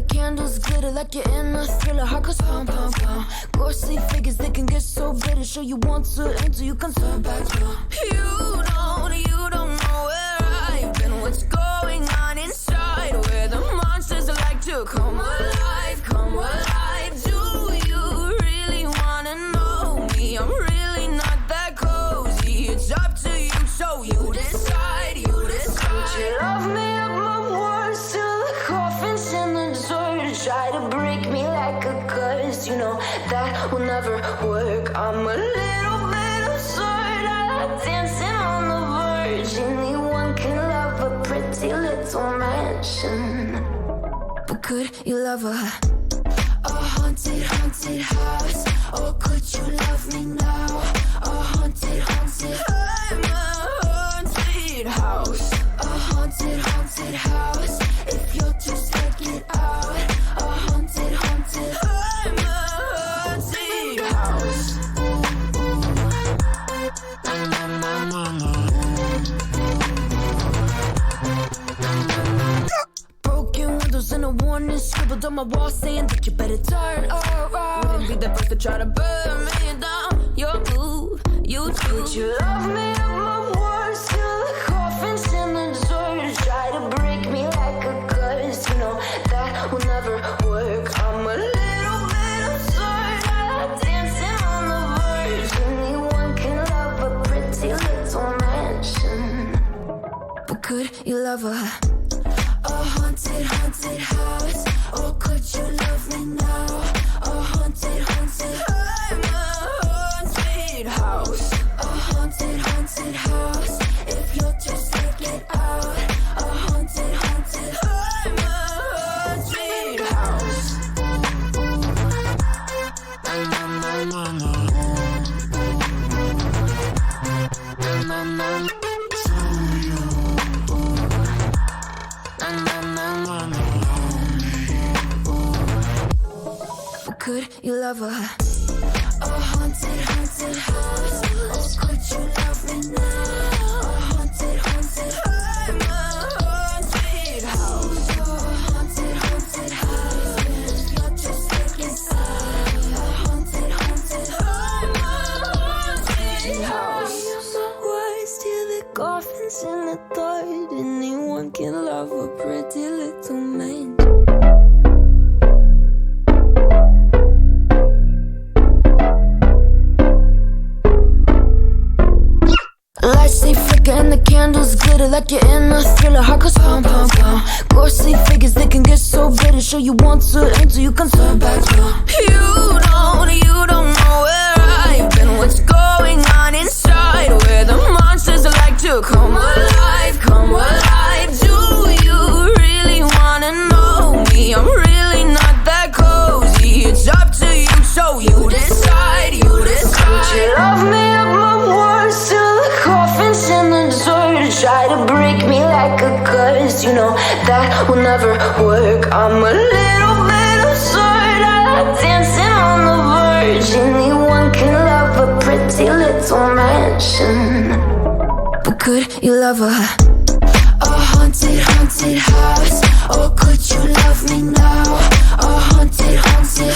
candles glitter like you're in a thriller. Heart goes pound, pound, pound. Ghostly figures, they can get so bitter. Show you want to enter, you can turn back now. You don't know where I've been. What's going on inside? Where the monsters like to come alive, come alive. Do you really wanna know me? I'm really not that cozy. It's up to you, so you decide, you decide. Would you love me at my worst till the coffin's in the dirt? Try to break me like a curse, you know that will never work. I'm a little bit absurd, I like dancing on the verge. Anyone can love a pretty little mansion, but could you love a haunted, haunted house? Or could you love me now? A haunted, haunted, I'm a haunted house. A haunted, haunted house. If you're too scared, get out. A haunted, haunted, I'm a haunted house. Broken windows and a warning scribbled on my wall saying that you better turn around. Wouldn't be the first to try to burn me down. Your move, you too. Would you love me at my worst till the coffin's in the dirt? Try to break me like a curse, you know that will never work. I'm a little bit absurd, I like dancing on the verge. Anyone can love a pretty little mansion, but could you love a haunted, haunted house? Or could you love me now? A haunted, haunted, I'm a haunted house. A haunted, haunted house. If you're too scared, get out. A haunted, haunted, I'm a haunted house. Could you love a haunted, haunted house? Or could you love me now? A haunted, haunted, I'm a haunted house. A haunted, haunted house. If you're just taking sides. A haunted, haunted, I'm a haunted house. My words till the coffin's in the dirt. Anyone can love a pretty little man. Lights they flicker and the candles glitter like you're in a thriller. Heart goes pound, pound, pound. Ghostly figures, they can get so bitter. Show you want to enter, you can turn back now. You don't know where I've been. What's going on inside? Where the monsters like to come alive, come alive. Do you really wanna know me? I'm really not that cozy. It's up to you, so you decide, you decide. Would you love me at my worst till the coffin's in the dirt? Try to break me like a curse, you know that will never work. I'm a little bit absurd, I like dancing on the verge. Anyone can love a pretty little mansion, but could you love a haunted, haunted house? Or could you love me now? A haunted, haunted